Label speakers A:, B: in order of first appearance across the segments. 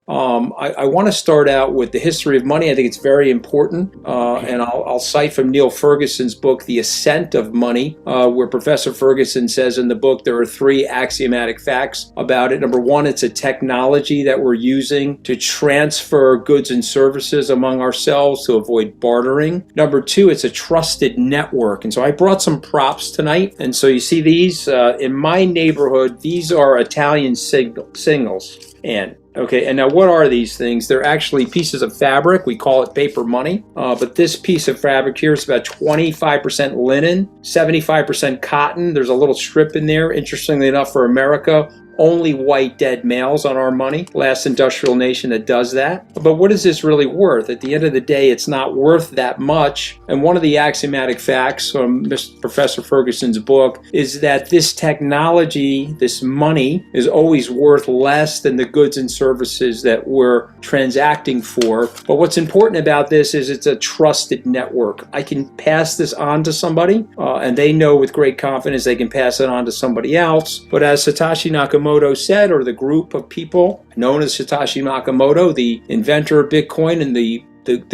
A: I want to start out with the history of money. I think it's very important, and I'll cite from Neil Ferguson's book, The Ascent of Money, where Professor Ferguson says in the book there are three axiomatic facts about it. Number one, it's a technology that we're using to transfer goods and services among ourselves to avoid bartering. Number two, it's a trusted network. And so I brought some props tonight. And so you see these in my neighborhood, these are Italian singles. And now what are these things? They're actually pieces of fabric. We call it paper money. But this piece of fabric here is about 25% linen, 75% cotton. There's a little strip in there. Interestingly enough, for America, only white dead males on our money. Last industrial nation that does that. But what is this really worth? At the end of the day, it's not worth that much. And one of the axiomatic facts from Professor Ferguson's book is that this technology, this money, is always worth less than the goods and services that we're transacting for. But what's important about this is it's a trusted network. I can pass this on to somebody, and they know with great confidence they can pass it on to somebody else. But as Satoshi Nakamoto said, or the group of people known as Satoshi Nakamoto, the inventor of Bitcoin, and the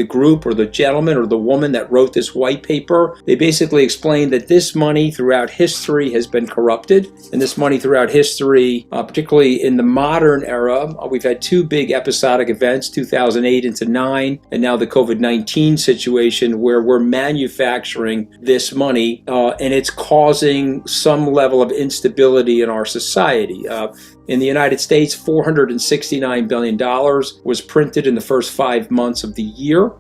A: group or the gentleman or the woman that wrote this white paper, they basically explained that this money throughout history has been corrupted. And this money throughout history, particularly in the modern era, we've had two big episodic events, 2008 into 9, and now the COVID-19 situation where we're manufacturing this money and it's causing some level of instability in our society. In the United States, $469 billion was printed in the first 5 months of the year.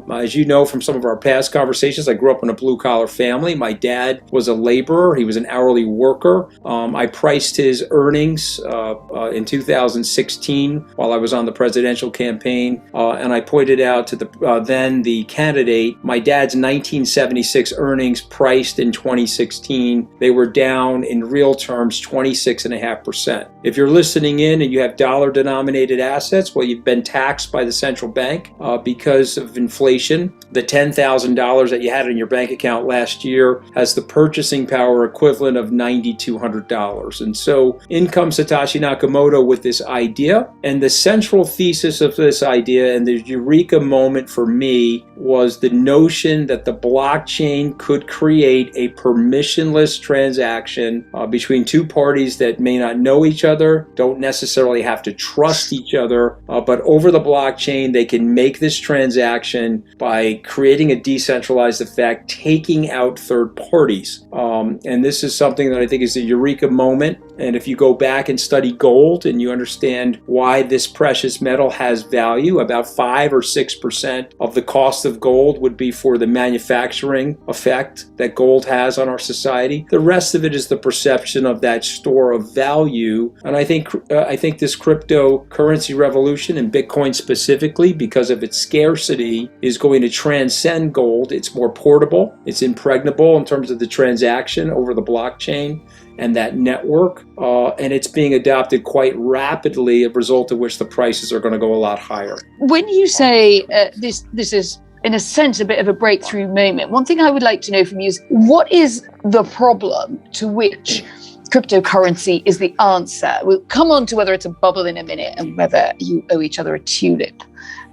A: As you know from some of our past conversations, I grew up in a blue-collar family. My dad was a laborer. He was an hourly worker. I priced his earnings in 2016 while I was on the presidential campaign, and I pointed out to the candidate, my dad's 1976 earnings priced in 2016, they were down in real terms 26.5%. If you're listening in and you have dollar-denominated assets, well, you've been taxed by the central bank because of inflation. The $10,000 that you had in your bank account last year has the purchasing power equivalent of $9,200. And so in comes Satoshi Nakamoto with this idea. And the central thesis of this idea and the eureka moment for me was the notion that the blockchain could create a permissionless transaction between two parties that may not know each other, don't necessarily have to trust each other, but over the blockchain, they can make this transaction by creating a decentralized effect, taking out third parties. And this is something that I think is a eureka moment. And if you go back and study gold and you understand why this precious metal has value, about 5 or 6% of the cost of gold would be for the manufacturing effect that gold has on our society. The rest of it is the perception of that store of value. And I think this cryptocurrency revolution, and Bitcoin specifically, because of its scarcity, is going to transcend gold. It's more portable. It's impregnable in terms of the transaction over the blockchain and that network, and it's being adopted quite rapidly, a result of which the prices are going to go a lot higher.
B: When you say this is, in a sense, a bit of a breakthrough moment, one thing I would like to know from you is, what is the problem to which cryptocurrency is the answer? We'll come on to whether it's a bubble in a minute and whether you owe each other a tulip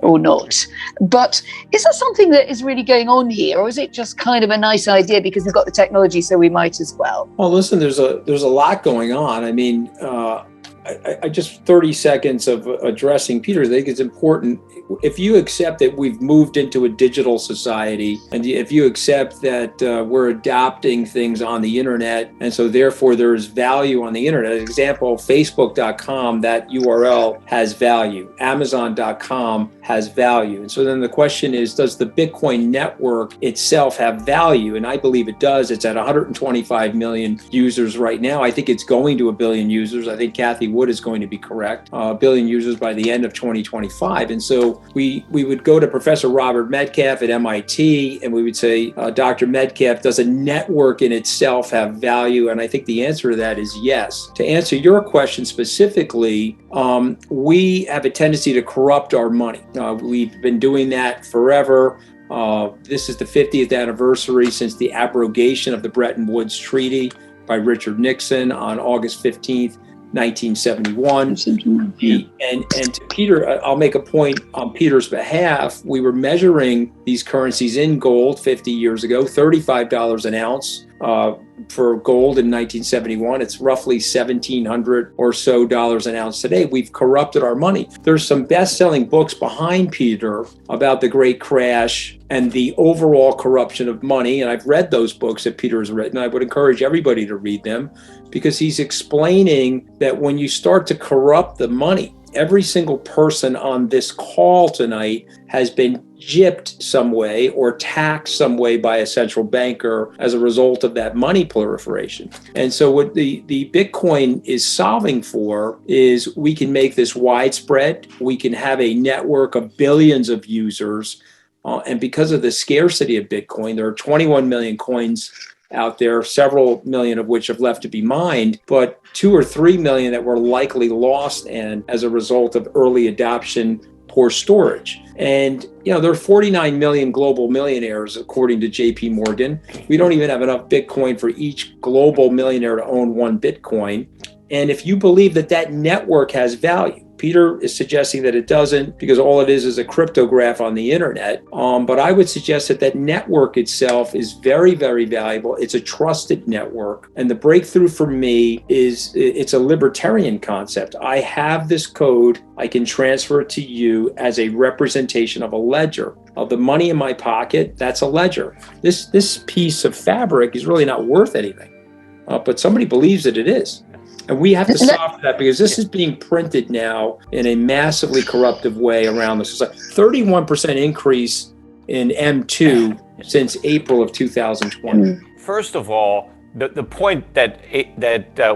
B: or not. But is there something that is really going on here, or is it just kind of a nice idea because we've got the technology, so we might as well?
A: Well, listen, there's a lot going on. I mean, I just 30 seconds of addressing Peter. I think it's important. If you accept that we've moved into a digital society, and if you accept that we're adopting things on the internet, and so therefore there is value on the internet. An example, Facebook.com, that URL has value. Amazon.com has value. And so then the question is, does the Bitcoin network itself have value? And I believe it does. It's at 125 million users right now. I think it's going to 1 billion users. I think Cathie Wood is going to be correct. 1 billion users by the end of 2025. And so we would go to Professor Robert Metcalfe at MIT and we would say, Dr. Metcalfe, does a network in itself have value? And I think the answer to that is yes. To answer your question specifically, we have a tendency to corrupt our money. We've been doing that forever. This is the 50th anniversary since the abrogation of the Bretton Woods Treaty by Richard Nixon on August 15th, 1971. And to Peter, I'll make a point on Peter's behalf. We were measuring these currencies in gold 50 years ago, $35 an ounce for gold in 1971. It's roughly $1,700 or so dollars an ounce today. We've corrupted our money. There's some best-selling books behind Peter about the Great Crash and the overall corruption of money. And I've read those books that Peter has written. I would encourage everybody to read them because he's explaining that when you start to corrupt the money, every single person on this call tonight has been gypped some way or taxed some way by a central banker as a result of that money proliferation. And so what the Bitcoin is solving for is we can make this widespread. We can have a network of billions of users. And because of the scarcity of Bitcoin, there are 21 million coins out there, several million of which have left to be mined, but 2 or 3 million that were likely lost and as a result of early adoption, poor storage. And, there are 49 million global millionaires, according to JP Morgan. We don't even have enough Bitcoin for each global millionaire to own one Bitcoin. And if you believe that that network has value, Peter is suggesting that it doesn't because all it is a cryptograph on the internet. But I would suggest that that network itself is very, very valuable. It's a trusted network. And the breakthrough for me is it's a libertarian concept. I have this code. I can transfer it to you as a representation of a ledger. Of the money in my pocket, that's a ledger. This piece of fabric is really not worth anything. But somebody believes that it is. And we have to stop that because this is being printed now in a massively corruptive way around this. It's like 31% increase in M2 since April of 2020.
C: First of all, the point that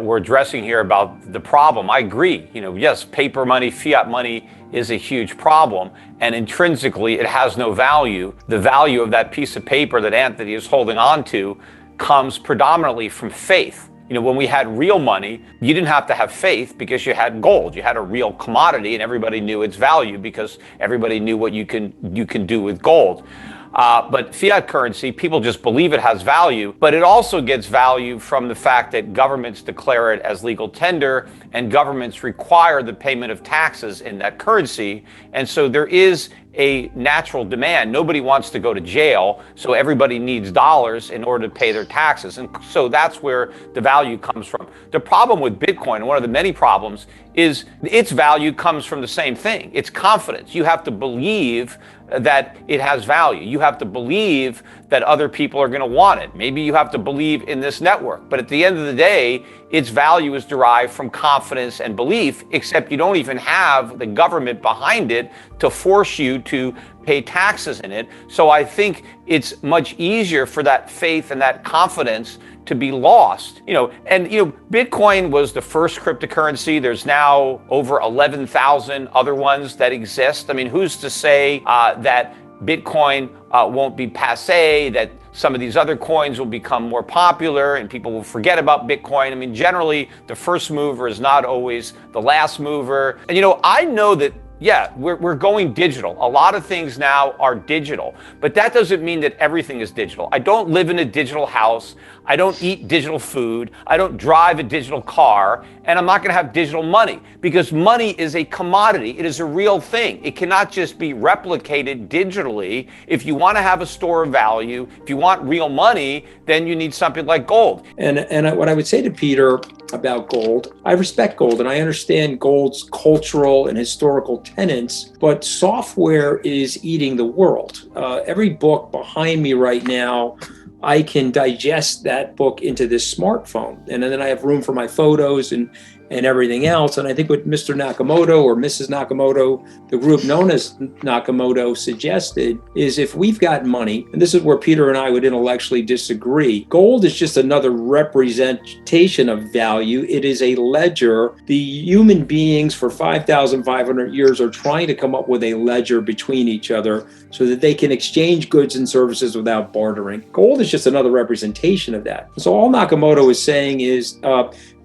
C: we're addressing here about the problem, I agree. Yes, paper money, fiat money is a huge problem, and intrinsically it has no value. The value of that piece of paper that Anthony is holding on to comes predominantly from faith. When we had real money, you didn't have to have faith because you had gold. You had a real commodity and everybody knew its value because everybody knew what you can do with gold. But fiat currency, people just believe it has value, but it also gets value from the fact that governments declare it as legal tender and governments require the payment of taxes in that currency. And so there is a natural demand. Nobody wants to go to jail, so everybody needs dollars in order to pay their taxes. And so that's where the value comes from. The problem with Bitcoin, one of the many problems, is its value comes from the same thing. It's confidence. You have to believe that it has value. You have to believe that other people are going to want it. Maybe you have to believe in this network. But at the end of the day, its value is derived from confidence and belief, except you don't even have the government behind it to force you to pay taxes in it. So I think it's much easier for that faith and that confidence to be lost. Bitcoin was the first cryptocurrency. There's now over 11,000 other ones that exist. I mean, who's to say that Bitcoin won't be passé, that some of these other coins will become more popular and people will forget about Bitcoin? I mean, generally, the first mover is not always the last mover. And, I know that, yeah, we're going digital. A lot of things now are digital, but that doesn't mean that everything is digital. I don't live in a digital house. I don't eat digital food. I don't drive a digital car, and I'm not going to have digital money because money is a commodity. It is a real thing. It cannot just be replicated digitally. If you want to have a store of value, if you want real money, then you need something like gold.
A: And what I would say to Peter about gold, I respect gold and I understand gold's cultural and historical tenets, but software is eating the world. Every book behind me right now, I can digest that book into this smartphone. And then I have room for my photos and everything else. And I think what Mr. Nakamoto or Mrs. Nakamoto, the group known as Nakamoto, suggested is if we've got money, and this is where Peter and I would intellectually disagree, gold is just another representation of value. It is a ledger. The human beings for 5,500 years are trying to come up with a ledger between each other so that they can exchange goods and services without bartering. Gold is just another representation of that. So all Nakamoto is saying is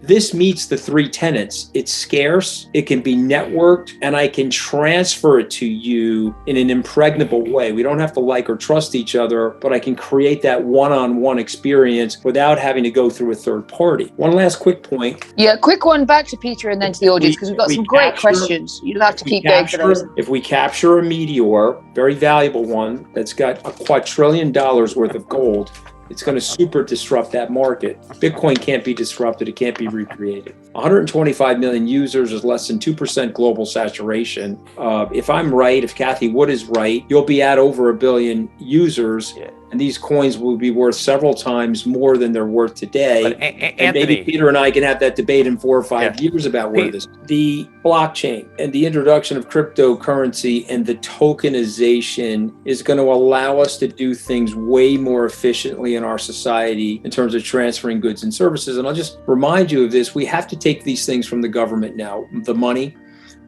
A: this meets the three tenets. It's scarce, it can be networked, and I can transfer it to you in an impregnable way. We don't have to like or trust each other, but I can create that one-on-one experience without having to go through a third party. One last quick point.
B: Yeah, quick one back to Peter and then to the audience, because we've got some great questions. You'll have to keep going for those.
A: If we capture a meteor, very valuable one, that's got $2 quadrillion worth of gold, it's going to super disrupt that market. Bitcoin can't be disrupted. It can't be recreated. 125 million users is less than 2% global saturation. If I'm right, if Cathie Wood is right, you'll be at over 1 billion users. Yeah. And these coins will be worth several times more than they're worth today.
C: But
A: and maybe Peter and I can have that debate in 4 or 5 years about where this. The blockchain and the introduction of cryptocurrency and the tokenization is going to allow us to do things way more efficiently in our society in terms of transferring goods and services. And I'll just remind you of this. We have to take these things from the government now, the money.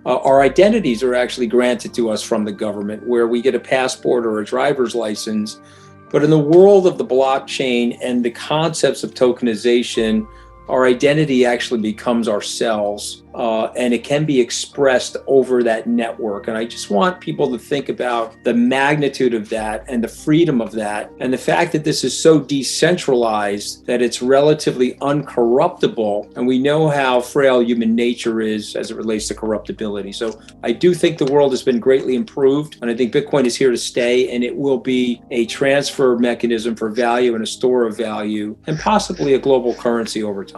A: Our identities are actually granted to us from the government, where we get a passport or a driver's license. But in the world of the blockchain and the concepts of tokenization, our identity actually becomes ourselves, and it can be expressed over that network. And I just want people to think about the magnitude of that and the freedom of that, and the fact that this is so decentralized that it's relatively uncorruptible. And we know how frail human nature is as it relates to corruptibility. So I do think the world has been greatly improved, and I think Bitcoin is here to stay, and it will be a transfer mechanism for value and a store of value, and possibly a global currency over time.